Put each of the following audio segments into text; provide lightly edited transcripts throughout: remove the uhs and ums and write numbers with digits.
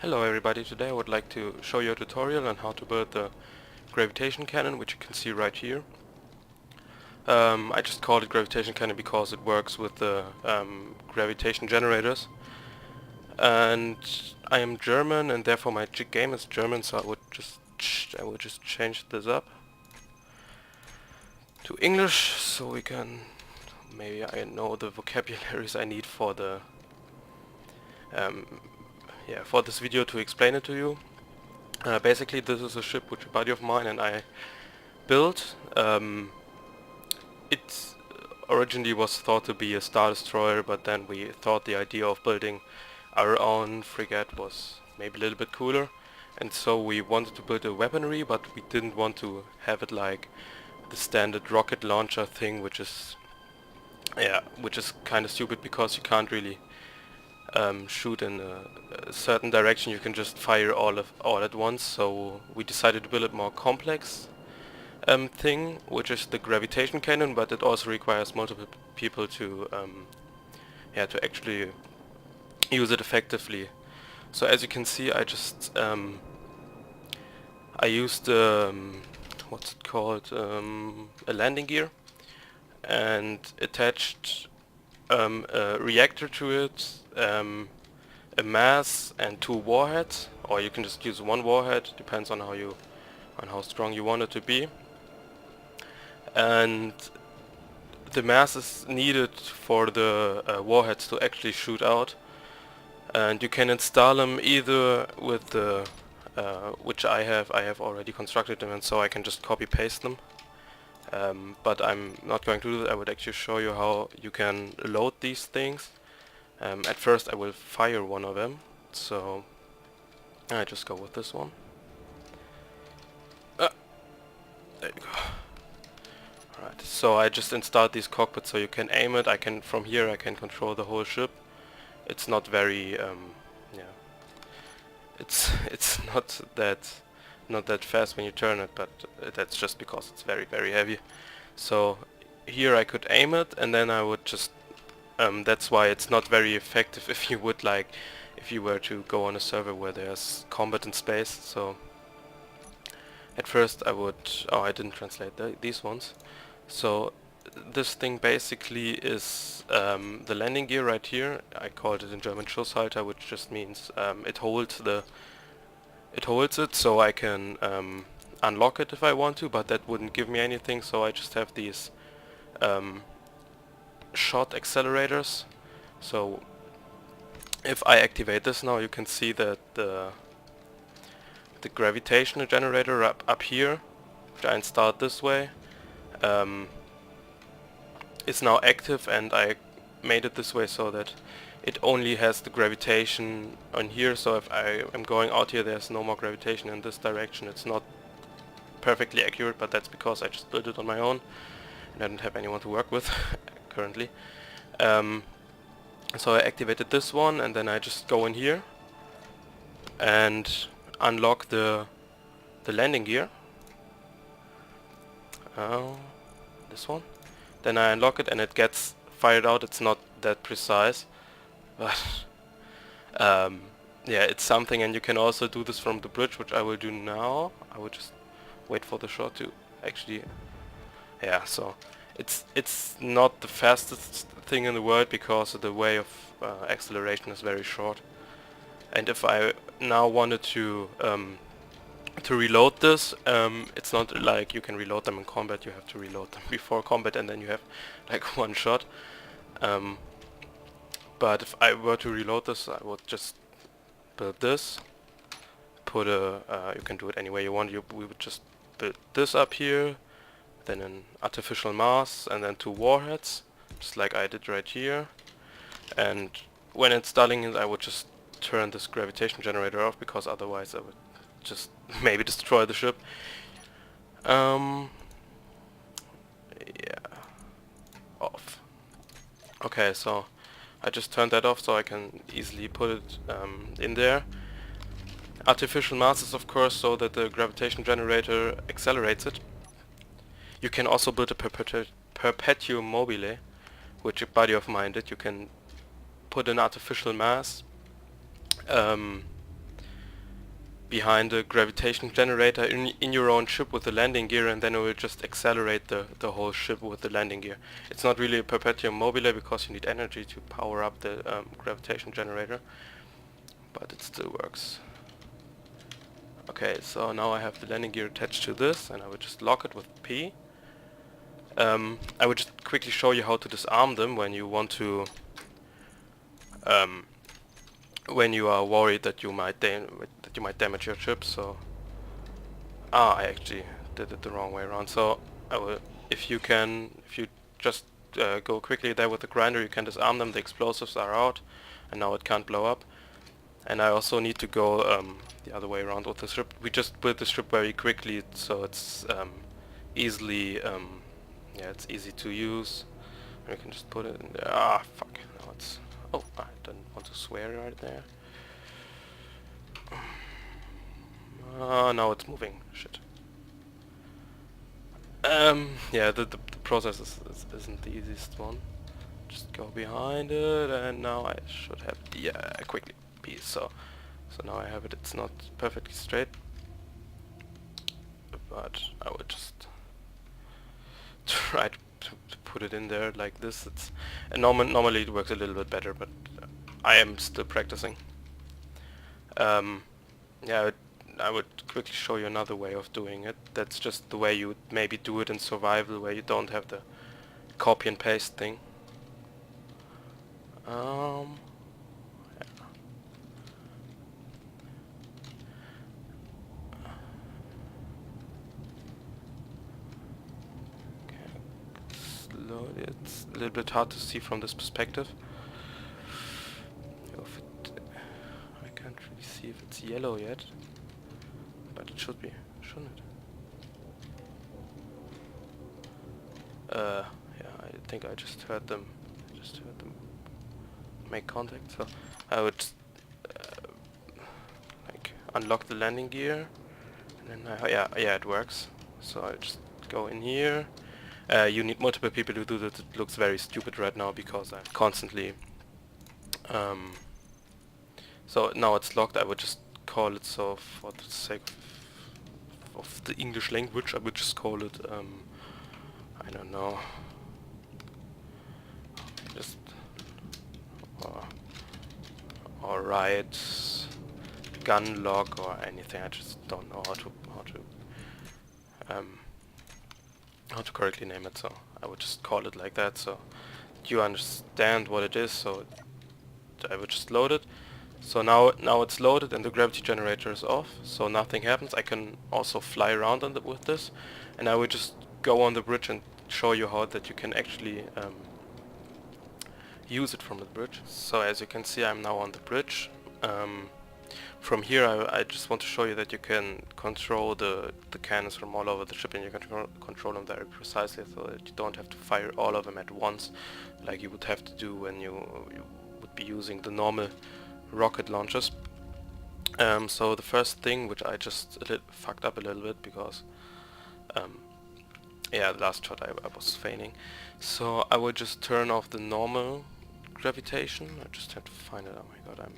Hello everybody, today I would like to show you a tutorial on how to build the gravitation cannon, which you can see right here. I just called it gravitation cannon because it works with the gravitation generators. And I am German and therefore my game is German, so I would just change this up to English so we can maybe I know the vocabularies I need for the for this video to explain it to you. Basically this is a ship which a buddy of mine and I built. It originally was thought to be a Star Destroyer, but then we thought the idea of building our own frigate was maybe a little bit cooler, and so we wanted to build a weaponry, but we didn't want to have it like the standard rocket launcher thing, which is kind of stupid because you can't really shoot in a certain direction. You can just fire all at once. So we decided to build a more complex thing, which is the gravitation cannon, but it also requires multiple people to to actually use it effectively. So as you can see, I just I used what's it called, a landing gear, and attached a reactor to it, a mass and 2 warheads, or you can just use 1 warhead, depends on how strong you want it to be. And the mass is needed for the warheads to actually shoot out, and you can install them either with the which I have already constructed them, and so I can just copy paste them. But I'm not going to do that. I would actually show you how you can load these things. At first I will fire one of them, so I just go with this one. There you go. Alright, so I just installed these cockpits so you can aim it. From here I can control the whole ship. It's not very it's not that fast when you turn it, but that's just because it's very heavy. So here I could aim it, and then I would just that's why it's not very effective if you were to go on a server where there's combat in space. So at first I would I didn't translate these ones. So this thing basically is the landing gear right here. I called it in German Schusshalter, which just means it holds it, so I can unlock it if I want to, but that wouldn't give me anything, so I just have these shot accelerators. So if I activate this now, you can see that the gravitational generator up here, which I installed this way, is now active, and I made it this way so that it only has the gravitation on here. So if I am going out here, there's no more gravitation in this direction. It's not perfectly accurate, but that's because I just built it on my own and I don't have anyone to work with currently. So I activated this one, and then I just go in here and unlock the landing gear. This one. Then I unlock it and it gets fired out. It's not that precise, but yeah, it's something. And you can also do this from the bridge, which I will do now. I will just wait for the shot to actually, yeah, so it's not the fastest thing in the world because the way of acceleration is very short. And if I now wanted to reload this, it's not like you can reload them in combat. You have to reload them before combat, and then you have like 1 shot. But if I were to reload this, I would just build this, put you can do it any way you want. We would just build this up here, then an artificial mass, and then 2 warheads, just like I did right here. And when installing it, I would just turn this gravitation generator off, because otherwise I would just maybe destroy the ship. Yeah, off. Okay, so I just turned that off so I can easily put it in there. Artificial masses, of course, so that the gravitation generator accelerates it. You can also build a perpetuum mobile, which a buddy of mine did. You can put an artificial mass behind a gravitation generator in your own ship with the landing gear, and then it will just accelerate the whole ship with the landing gear. It's not really a perpetuum mobile because you need energy to power up the gravitation generator, but it still works. Okay, so now I have the landing gear attached to this, and I will just lock it with P. I will just quickly show you how to disarm them when you want to when you are worried that you might damage your ship. So I actually did it the wrong way around. So I will, if you just go quickly there with the grinder, you can disarm them. The explosives are out, and now it can't blow up. And I also need to go the other way around with the ship. We just built the ship very quickly, so it's easily it's easy to use. And we can just put it in there. Ah, fuck. Now it's... Oh, I didn't want to swear right there. Now it's moving. Shit. Yeah, the process isn't the easiest one. Just go behind it, and now I should have... Yeah, quickly. Peace. So now I have it. It's not perfectly straight, but I would just try to put it in there like this. It's and normally it works a little bit better, but I am still practicing. Yeah, I would quickly show you another way of doing it. That's just the way you would maybe do it in survival, where you don't have the copy and paste thing. Yeah. It's a little bit hard to see from this perspective. I can't really see if it's yellow yet, but it should be, shouldn't it? Yeah, I think I just heard them. Make contact. So I would like unlock the landing gear, and then yeah, it works. So I just go in here. You need multiple people to do that. It looks very stupid right now because I'm constantly... so now it's locked. I would just call it, so for the sake of the English language, I would just call it, I don't know, just... alright, gun lock or anything. I just don't know how to correctly name it, so I would just call it like that, so you understand what it is. So I would just load it. So now it's loaded and the gravity generator is off, so nothing happens. I can also fly around with this, and I would just go on the bridge and show you how that you can actually use it from the bridge. So as you can see, I'm now on the bridge. From here I just want to show you that you can control the cannons from all over the ship, and you can control them very precisely, so that you don't have to fire all of them at once like you would have to do when you would be using the normal rocket launchers. So the first thing, which I just fucked up a little bit because yeah, the last shot I was feigning, so I will just turn off the normal gravitation. I just have to find it. Oh my god, I'm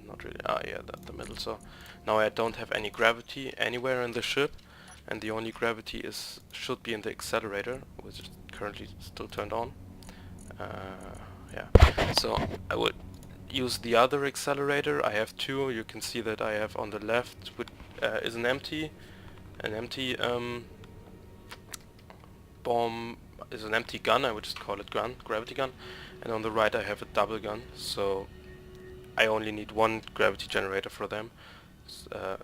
not really... yeah, the middle. So now I don't have any gravity anywhere in the ship, and the only gravity should be in the accelerator, which is currently still turned on. Yeah, so I would use the other accelerator. I have two. You can see that I have on the left is an empty bomb, is an empty gun. I would just call it gravity gun, and on the right I have a double gun. So I only need one gravity generator for them.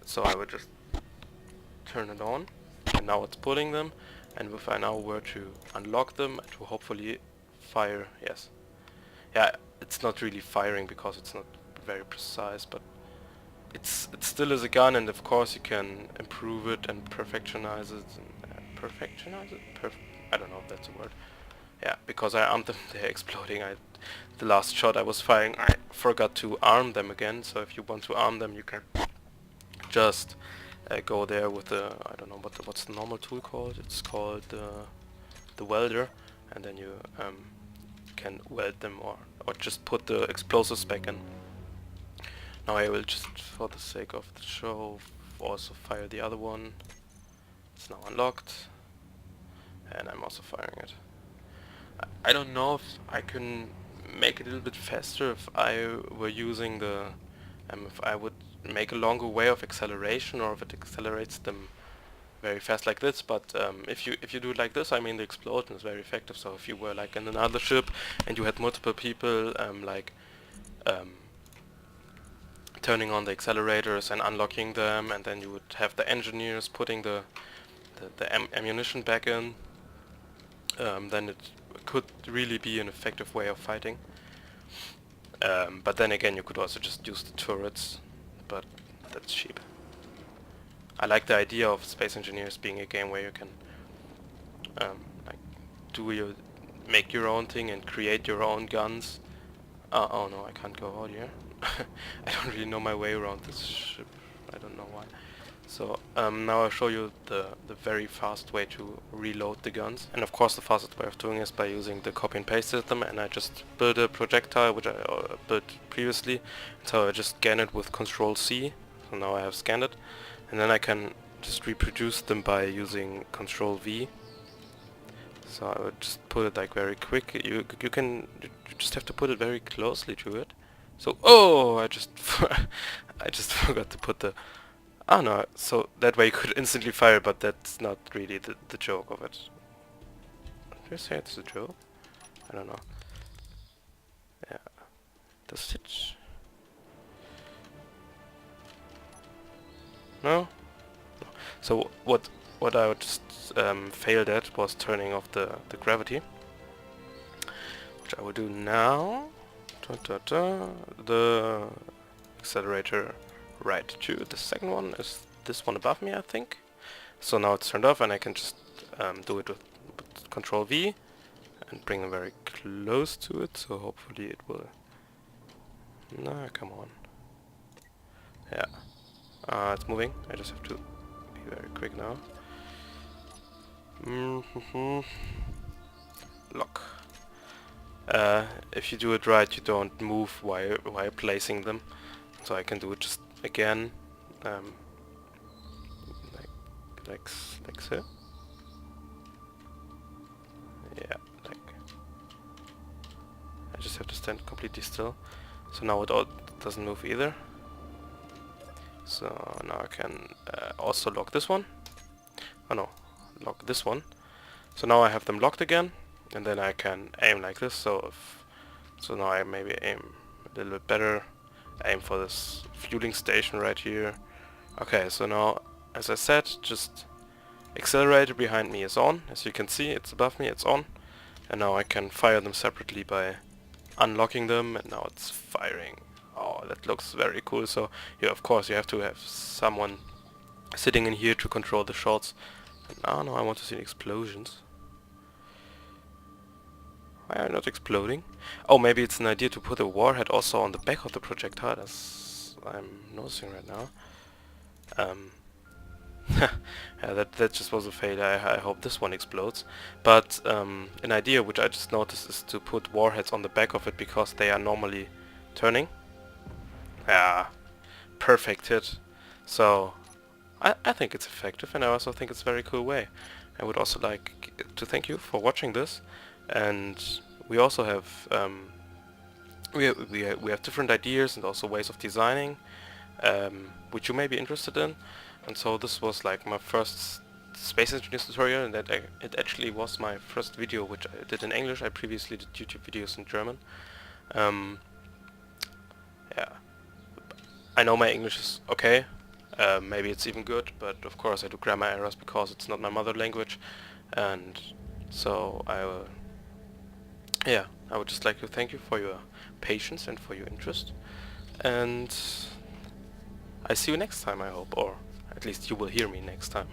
So I would just turn it on, and now it's pulling them. And if I now were to unlock them to hopefully fire, yes. Yeah, it's not really firing because it's not very precise, but it still is a gun, and of course you can improve it and perfectionize it. I don't know if that's a word. Yeah, because I armed them, they're exploding. The last shot I was firing, I forgot to arm them again. So if you want to arm them, you can just go there with the, I don't know what's the normal tool called. It's called the welder, and then you can weld them or just put the explosives back in. Now I will just, for the sake of the show, also fire the other one. It's now unlocked, and I'm also firing it. I don't know if I can make it a little bit faster if I were using the, if I would make a longer way of acceleration, or if it accelerates them very fast like this. But if you do it like this, I mean, the explosion is very effective. So if you were like in another ship and you had multiple people turning on the accelerators and unlocking them, and then you would have the engineers putting the ammunition back in, then it could really be an effective way of fighting. But then again, you could also just use the turrets, but that's cheap. I like the idea of Space Engineers being a game where you can like make your own thing and create your own guns. Oh no, I can't go out here. I don't really know my way around this ship. I don't know why. So now I'll show you the very fast way to reload the guns. And of course the fastest way of doing is by using the copy and paste system, and I just built a projectile which I built previously. So I just scan it with Control C. So now I have scanned it. And then I can just reproduce them by using Control V. So I would just put it like very quick. You just have to put it very closely to it. So I just forgot to put the no, so that way you could instantly fire, but that's not really the joke of it. Did I say it's a joke? I don't know. Yeah. Does it? No? No. So what I would just failed at was turning off the gravity, which I will do now. The accelerator right to the second one is this one above me, I think. So now it's turned off, and I can just do it with Control V and bring them very close to it, so hopefully it will... Nah, come on. Yeah. It's moving. I just have to be very quick now. Lock. If you do it right, you don't move while placing them. So I can do it just again, like so. Yeah, like I just have to stand completely still. So now it all doesn't move either. So now I can also lock this one. Oh no, lock this one. So now I have them locked again, and then I can aim like this. So now I maybe aim a little bit better. Aim for this fueling station right here. Okay, so now, as I said, just accelerator behind me is on. As you can see, it's above me, it's on. And now I can fire them separately by unlocking them, and now it's firing. Oh, that looks very cool. So yeah, of course you have to have someone sitting in here to control the shots. And no, I want to see the explosions. Why are they not exploding? Oh, maybe it's an idea to put a warhead also on the back of the projectile, as I'm noticing right now. Yeah, that just was a failure. I hope this one explodes. But an idea which I just noticed is to put warheads on the back of it, because they are normally turning. Yeah, perfect hit. So I think it's effective, and I also think it's a very cool way. I would also like to thank you for watching this. And we also have we have different ideas and also ways of designing, which you may be interested in. And so this was like my first Space Engineers tutorial, and it actually was my first video which I did in English. I previously did YouTube videos in German. Yeah, I know my English is okay. Maybe it's even good, but of course I do grammar errors because it's not my mother language, and so I would just like to thank you for your patience and for your interest, and I see you next time, I hope, or at least you will hear me next time.